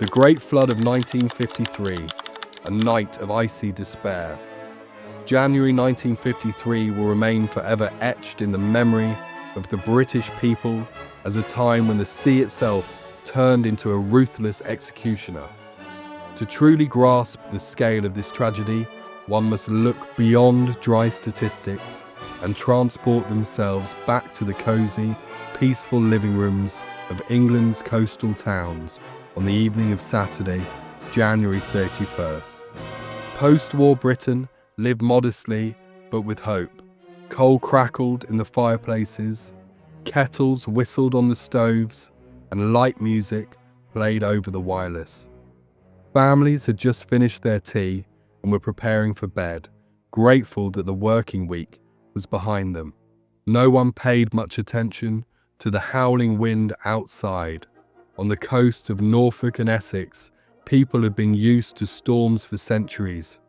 The Great Flood of 1953, a night of icy despair. January 1953 will remain forever etched in the memory of the British people as a time when the sea itself turned into a ruthless executioner. To truly grasp the scale of this tragedy, one must look beyond dry statistics and transport themselves back to the cosy, peaceful living rooms of England's coastal towns on the evening of Saturday, January 31st. Post-war Britain lived modestly but with hope. Coal crackled in the fireplaces, kettles whistled on the stoves, and light music played over the wireless. Families had just finished their tea and were preparing for bed, grateful that the working week was behind them. No one paid much attention to the howling wind outside. On the coast of Norfolk and Essex, people had been used to storms for centuries.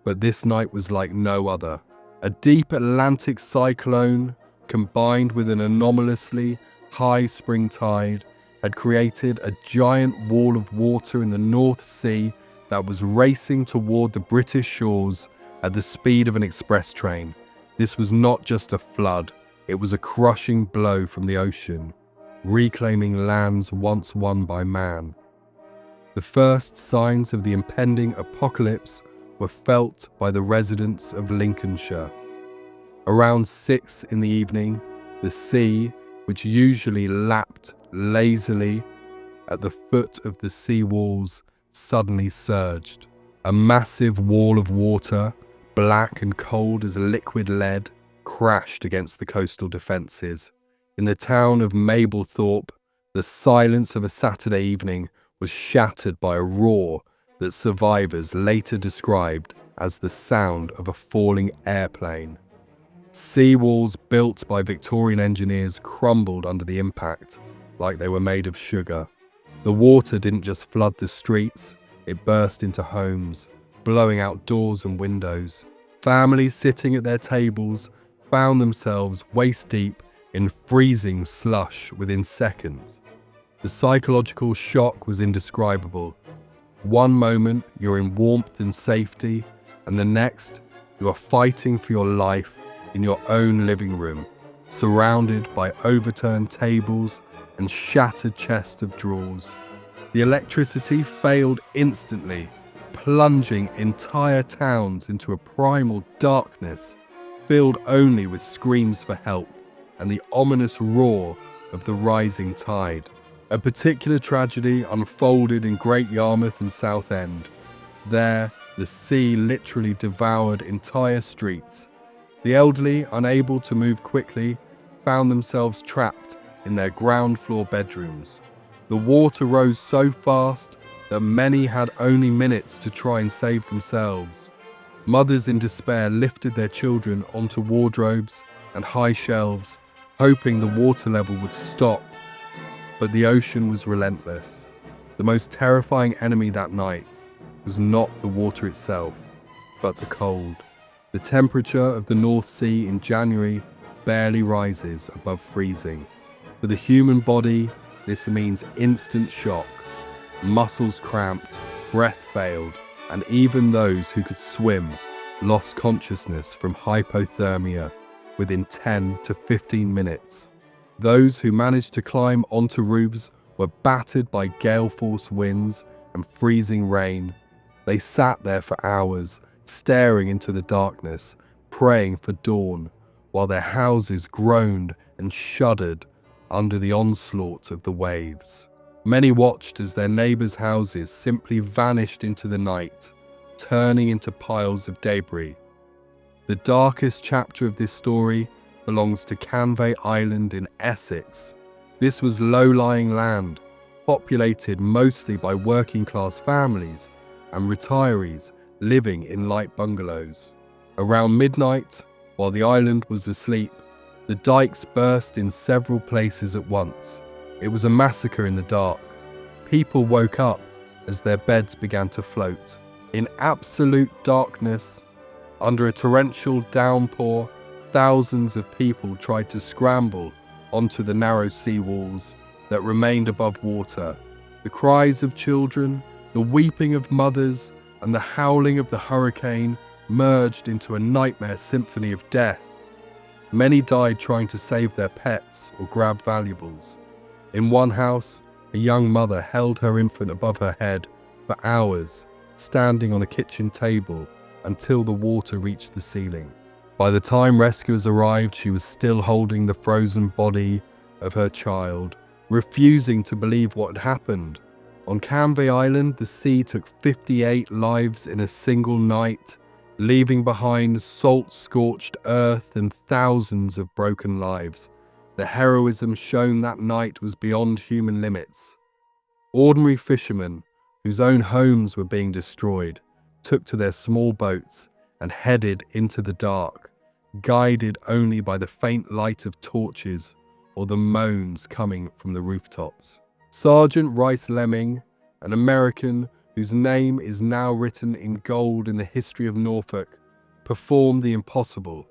But this night was like no other. A deep Atlantic cyclone, combined with an anomalously high spring tide, had created a giant wall of water in the North Sea that was racing toward the British shores at the speed of an express train. This was not just a flood, it was a crushing blow from the ocean, reclaiming lands once won by man. The first signs of the impending apocalypse were felt by the residents of Lincolnshire. Around 6 in the evening, the sea, which usually lapped lazily at the foot of the sea walls, suddenly surged. A massive wall of water, black and cold as liquid lead, crashed against the coastal defences. In the town of Mablethorpe, the silence of a Saturday evening was shattered by a roar that survivors later described as the sound of a falling airplane. Seawalls built by Victorian engineers crumbled under the impact like they were made of sugar. The water didn't just flood the streets, it burst into homes, blowing out doors and windows. Families sitting at their tables found themselves waist-deep in freezing slush within seconds. The psychological shock was indescribable. One moment you're in warmth and safety, and the next you are fighting for your life in your own living room, surrounded by overturned tables and shattered chests of drawers. The electricity failed instantly, plunging entire towns into a primal darkness, filled only with screams for help and the ominous roar of the rising tide. A particular tragedy unfolded in Great Yarmouth and Southend. There, the sea literally devoured entire streets. The elderly, unable to move quickly, found themselves trapped in their ground floor bedrooms. The water rose so fast that many had only minutes to try and save themselves. Mothers in despair lifted their children onto wardrobes and high shelves, hoping the water level would stop. But the ocean was relentless. The most terrifying enemy that night was not the water itself, but the cold. The temperature of the North Sea in January barely rises above freezing. For the human body, this means instant shock. Muscles cramped, breath failed, and even those who could swim lost consciousness from hypothermia within 10 to 15 minutes. Those who managed to climb onto roofs were battered by gale-force winds and freezing rain. They sat there for hours, staring into the darkness, praying for dawn, while their houses groaned and shuddered under the onslaught of the waves. Many watched as their neighbours' houses simply vanished into the night, turning into piles of debris. The darkest chapter of this story belongs to Canvey Island in Essex. This was low-lying land, populated mostly by working-class families and retirees living in light bungalows. Around midnight, while the island was asleep, the dikes burst in several places at once. It was a massacre in the dark. People woke up as their beds began to float. In absolute darkness, under a torrential downpour, thousands of people tried to scramble onto the narrow sea walls that remained above water. The cries of children, the weeping of mothers, and the howling of the hurricane merged into a nightmare symphony of death. Many died trying to save their pets or grab valuables. In one house, a young mother held her infant above her head for hours, standing on a kitchen table until the water reached the ceiling. By the time rescuers arrived, she was still holding the frozen body of her child, refusing to believe what had happened. On Canvey Island, the sea took 58 lives in a single night, leaving behind salt-scorched earth and thousands of broken lives. The heroism shown that night was beyond human limits. Ordinary fishermen, whose own homes were being destroyed, took to their small boats and headed into the dark, guided only by the faint light of torches or the moans coming from the rooftops. Sergeant Rice Lemming, an American whose name is now written in gold in the history of Norfolk, performed the impossible.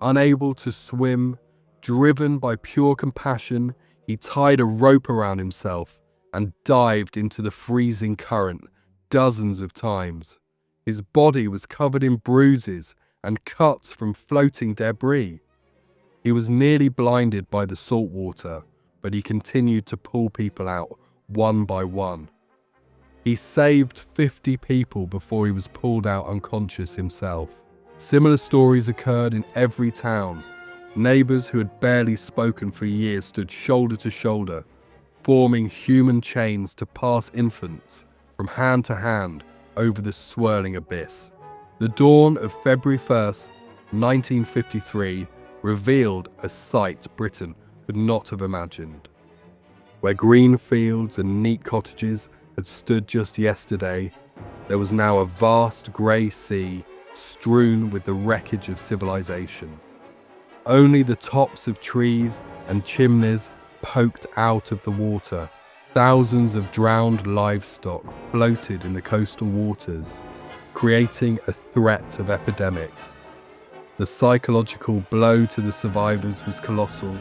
Unable to swim, driven by pure compassion, he tied a rope around himself and dived into the freezing current dozens of times. His body was covered in bruises and cuts from floating debris. He was nearly blinded by the salt water, but he continued to pull people out one by one. He saved 50 people before he was pulled out unconscious himself. Similar stories occurred in every town. Neighbors who had barely spoken for years stood shoulder to shoulder, forming human chains to pass infants from hand to hand over the swirling abyss. The dawn of February 1st, 1953, revealed a sight Britain could not have imagined. Where green fields and neat cottages had stood just yesterday, there was now a vast grey sea strewn with the wreckage of civilization. Only the tops of trees and chimneys poked out of the water. Thousands of drowned livestock floated in the coastal waters, creating a threat of epidemic. The psychological blow to the survivors was colossal.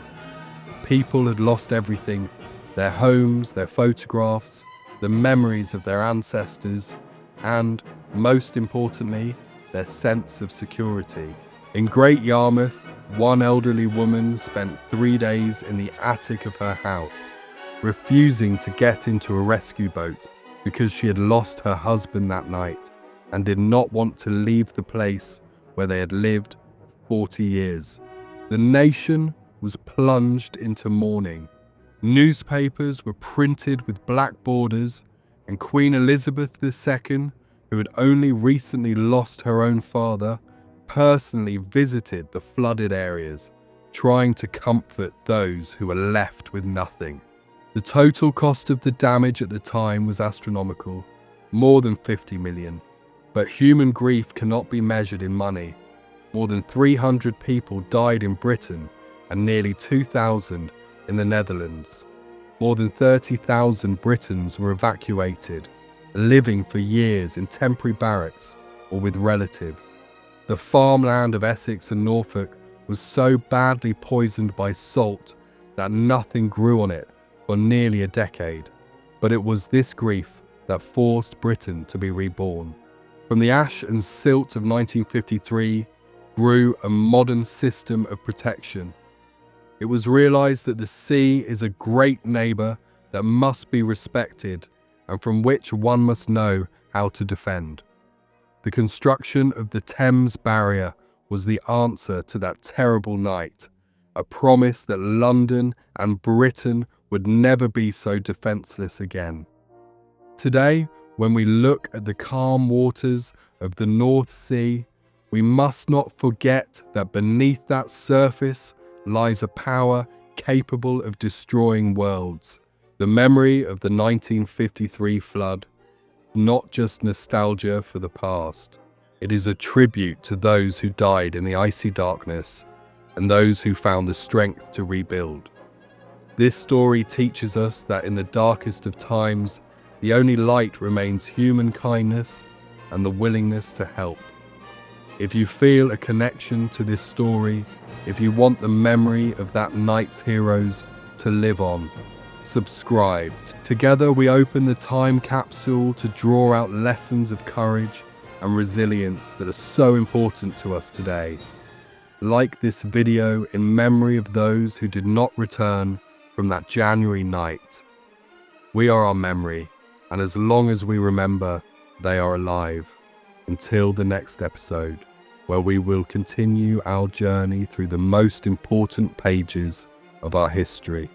People had lost everything: their homes, their photographs, the memories of their ancestors, and, most importantly, their sense of security. In Great Yarmouth, one elderly woman spent 3 days in the attic of her house, refusing to get into a rescue boat because she had lost her husband that night and did not want to leave the place where they had lived 40 years. The nation was plunged into mourning. Newspapers were printed with black borders, and Queen Elizabeth II, who had only recently lost her own father, personally visited the flooded areas, trying to comfort those who were left with nothing. The total cost of the damage at the time was astronomical, more than 50 million. But human grief cannot be measured in money. More than 300 people died in Britain and nearly 2,000 in the Netherlands. More than 30,000 Britons were evacuated, living for years in temporary barracks or with relatives. The farmland of Essex and Norfolk was so badly poisoned by salt that nothing grew on it for nearly a decade. But it was this grief that forced Britain to be reborn. From the ash and silt of 1953 grew a modern system of protection. It was realized that the sea is a great neighbor that must be respected and from which one must know how to defend. The construction of the Thames Barrier was the answer to that terrible night, a promise that London and Britain would never be so defenseless again. Today, when we look at the calm waters of the North Sea, we must not forget that beneath that surface lies a power capable of destroying worlds. The memory of the 1953 flood is not just nostalgia for the past. It is a tribute to those who died in the icy darkness and those who found the strength to rebuild. This story teaches us that in the darkest of times, the only light remains human kindness and the willingness to help. If you feel a connection to this story, if you want the memory of that night's heroes to live on, subscribed. Together we open the time capsule to draw out lessons of courage and resilience that are so important to us today. Like this video in memory of those who did not return from that January night. We are our memory, and as long as we remember, they are alive. Until the next episode, where we will continue our journey through the most important pages of our history.